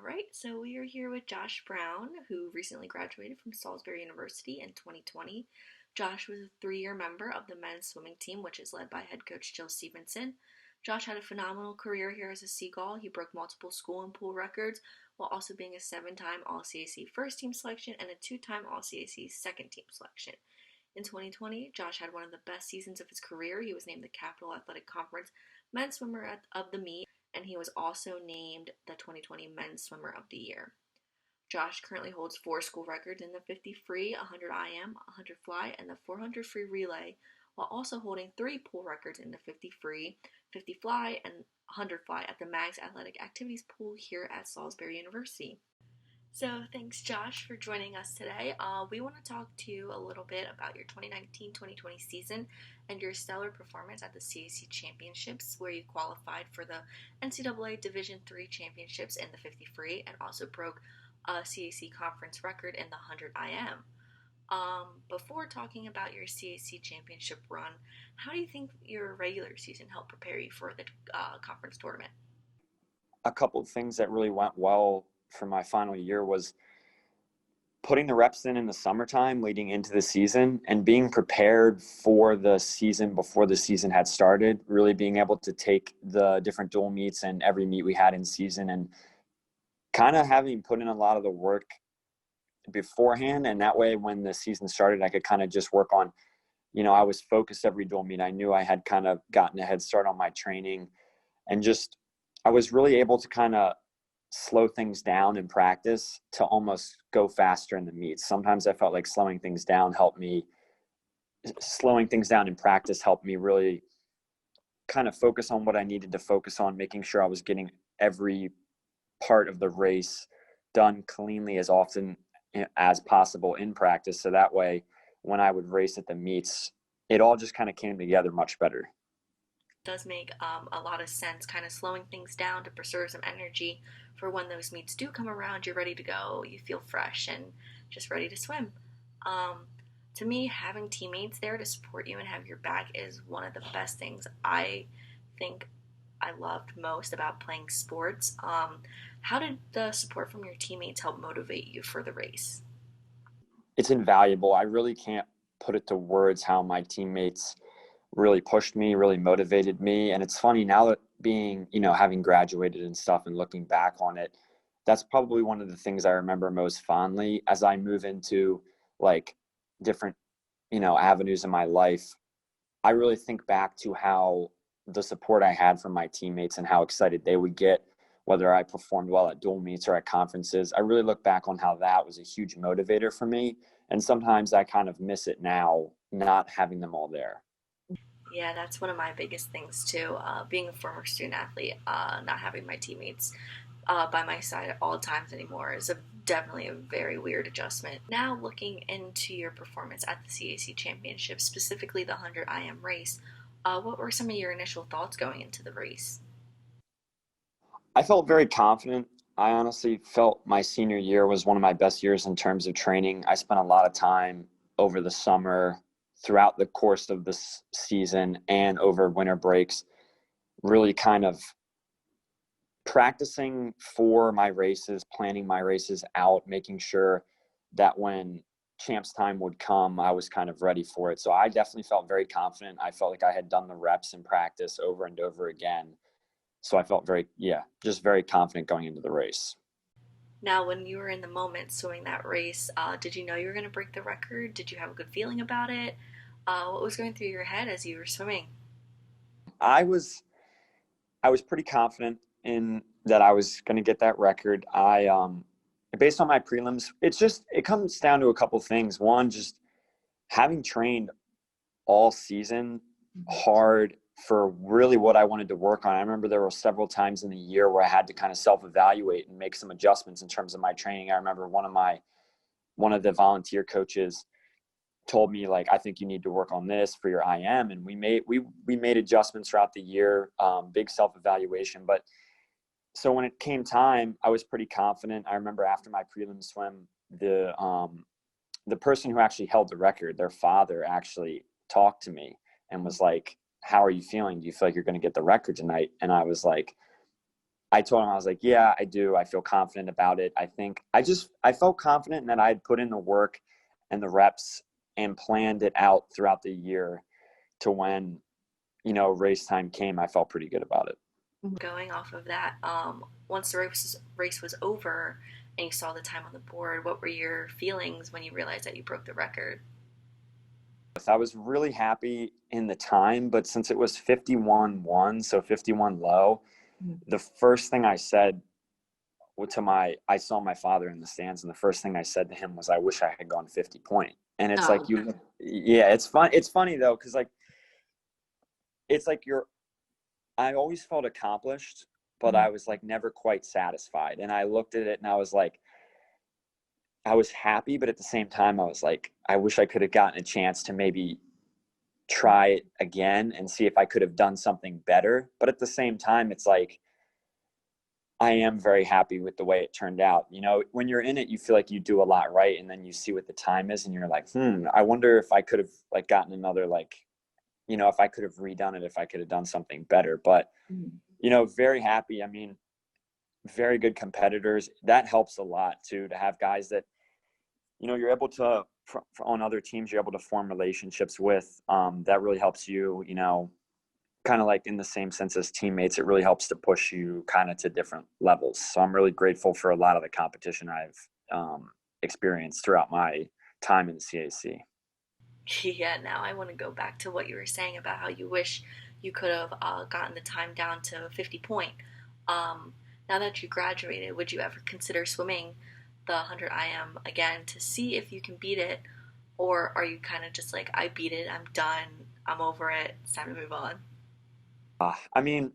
All right, so we are here with Josh Brown, who recently graduated from Salisbury University in 2020. Josh was a 3-year member of the men's swimming team, which is led by head coach Jill Stevenson. Josh had a phenomenal career here as a Sea Gull. He broke multiple school and pool records while also being a 7-time All-CAC first team selection and a 2-time All-CAC second team selection. In 2020, Josh had one of the best seasons of his career. He was named the Capital Athletic Conference Men's Swimmer of the Meet, and he was also named the 2020 Men's Swimmer of the Year. Josh currently holds 4 school records in the 50 free, 100 IM, 100 fly, and the 400 free relay, while also holding 3 pool records in the 50 free, 50 fly, and 100 fly at the MAGS Athletic Activities Pool here at Salisbury University. So thanks, Josh, for joining us today. We want to talk to you a little bit about your 2019-2020 season and your stellar performance at the CAC Championships, where you qualified for the NCAA Division III Championships in the 50 free and also broke a CAC conference record in the 100 IM. Before talking about your CAC Championship run, how do you think your regular season helped prepare you for the conference tournament? A couple of things that really went well for my final year was putting the reps in the summertime leading into the season and being prepared for the season before the season had started, really being able to take the different dual meets and every meet we had in season and kind of having put in a lot of the work beforehand. And that way, when the season started, I could kind of just work on, I was focused every dual meet. I knew I had kind of gotten a head start on my training and just, I was really able to kind of slow things down in practice to almost go faster in the meets. Sometimes I felt like slowing things down in practice helped me really kind of focus on what I needed to focus on, making sure I was getting every part of the race done cleanly as often as possible in practice. So that way, when I would race at the meets, it all just kind of came together much better. Does make a lot of sense, kind of slowing things down to preserve some energy for when those meets do come around. You're ready to go, you feel fresh and just ready to swim. To me, having teammates there to support you and have your back is one of the best things I think I loved most about playing sports. How did the support from your teammates help motivate you for the race? It's invaluable. I really can't put it to words how my teammates really pushed me, really motivated me. And it's funny now that having graduated and stuff and looking back on it, that's probably one of the things I remember most fondly as I move into like different, avenues in my life. I really think back to how the support I had from my teammates and how excited they would get, whether I performed well at dual meets or at conferences. I really look back on how that was a huge motivator for me. And sometimes I kind of miss it now, not having them all there. Yeah, that's one of my biggest things too. Being a former student athlete, not having my teammates by my side at all times anymore is definitely a very weird adjustment. Now, looking into your performance at the CAC Championship, specifically the 100 IM race, what were some of your initial thoughts going into the race? I felt very confident. I honestly felt my senior year was one of my best years in terms of training. I spent a lot of time over the summer, throughout the course of the season, and over winter breaks, really kind of practicing for my races, planning my races out, making sure that when champs time would come, I was kind of ready for it. So I definitely felt very confident. I felt like I had done the reps in practice over and over again. So I felt just very confident going into the race. Now, when you were in the moment swimming that race, did you know you were going to break the record? Did you have a good feeling about it? What was going through your head as you were swimming? I was I was pretty confident in that I was going to get that record. Based on my prelims, it comes down to a couple things. One, just having trained all season hard for really what I wanted to work on. I remember there were several times in the year where I had to kind of self-evaluate and make some adjustments in terms of my training. I remember one of the volunteer coaches told me, like, I think you need to work on this for your IM. And we made adjustments throughout the year, big self-evaluation. But so when it came time, I was pretty confident. I remember after my prelim swim, the person who actually held the record, their father actually talked to me and was like, how are you feeling? Do you feel like you're going to get the record tonight? And I was like, I told him, I was like, yeah, I do. I feel confident about it. I felt confident that I had put in the work and the reps and planned it out throughout the year to when, race time came, I felt pretty good about it. Going off of that, once the race was over and you saw the time on the board, what were your feelings when you realized that you broke the record? I was really happy in the time, but since it was 51-1, so 51 low, the first thing I said I saw my father in the stands, and the first thing I said to him was, I wish I had gone 50 point. And it's like, yeah, it's fun. It's funny though, because like, it's like I always felt accomplished, but I was like never quite satisfied. And I looked at it and I was like, I was happy, but at the same time, I was like, I wish I could have gotten a chance to maybe try it again and see if I could have done something better. But at the same time, it's like, I am very happy with the way it turned out. When you're in it, you feel like you do a lot right. And then you see what the time is and you're like, I wonder if I could have like gotten another, like, if I could have redone it, if I could have done something better. But, very happy. I mean, very good competitors. That helps a lot too, to have guys that, you're able to, on other teams, you're able to form relationships with. That really helps you, kind of like in the same sense as teammates. It really helps to push you kind of to different levels. So I'm really grateful for a lot of the competition I've experienced throughout my time in the CAC. Yeah, now I want to go back to what you were saying about how you wish you could have gotten the time down to 50 point. Um, Now that you graduated, would you ever consider swimming the 100 IM again to see if you can beat it? Or are you kind of just like, I beat it, I'm done, I'm over it, it's time to move on? I mean,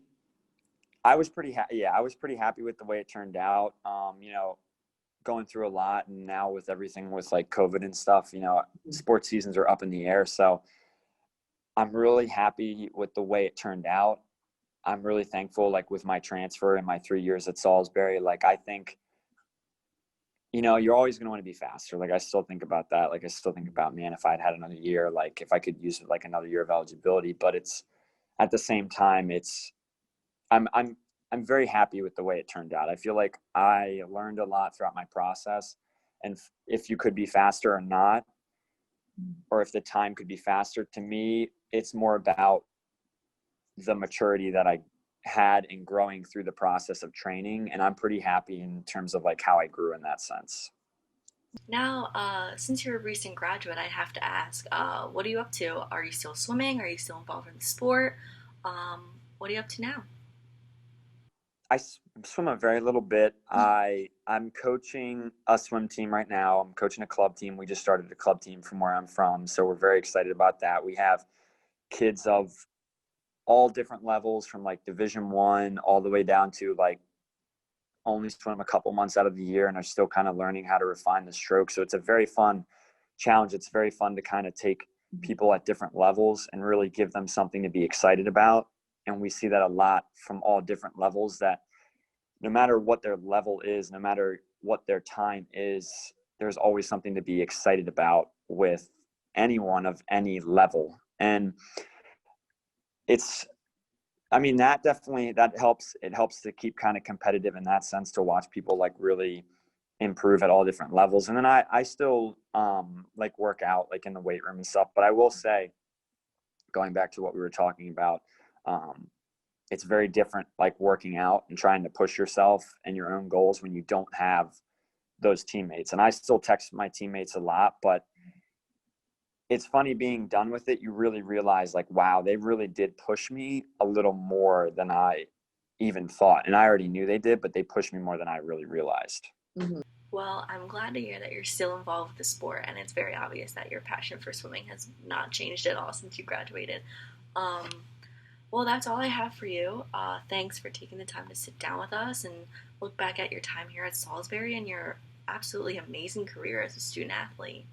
I was pretty happy. Yeah, I was pretty happy with the way it turned out. Going through a lot, and now with everything with like COVID and stuff, sports seasons are up in the air. So I'm really happy with the way it turned out. I'm really thankful, like with my transfer and my 3 years at Salisbury. Like I think, you're always going to want to be faster. Like I still think about that. Like I still think about, man, if I'd had another year, like if I could use like another year of eligibility. But it's at the same time, I'm I'm I'm very happy with the way it turned out. I feel like I learned a lot throughout my process, and if you could be faster or not, or if the time could be faster, to me, it's more about the maturity that I had in growing through the process of training, and I'm pretty happy in terms of like how I grew in that sense. Now, since you're a recent graduate, I have to ask, what are you up to? Are you still swimming? Are you still involved in the sport? What are you up to now? I swim a very little bit. I'm coaching a swim team right now. I'm coaching a club team. We just started a club team from where I'm from, so we're very excited about that. We have kids of all different levels, from like Division 1 all the way down to like only swim a couple months out of the year and are still kind of learning how to refine the stroke. So it's a very fun challenge. It's very fun to kind of take people at different levels and really give them something to be excited about. And we see that a lot from all different levels, that no matter what their level is, no matter what their time is, there's always something to be excited about with anyone of any level. And it's, I mean, that definitely, that helps. It helps to keep kind of competitive in that sense, to watch people like really improve at all different levels. And then I still like work out like in the weight room and stuff. But I will say, going back to what we were talking about, um, it's very different, like working out and trying to push yourself and your own goals when you don't have those teammates. And I still text my teammates a lot, but it's funny being done with it. You really realize like, wow, they really did push me a little more than I even thought. And I already knew they did, but they pushed me more than I really realized. Well, I'm glad to hear that you're still involved with the sport, and it's very obvious that your passion for swimming has not changed at all since you graduated. Um, well, that's all I have for you. Thanks for taking the time to sit down with us and look back at your time here at Salisbury and your absolutely amazing career as a student athlete.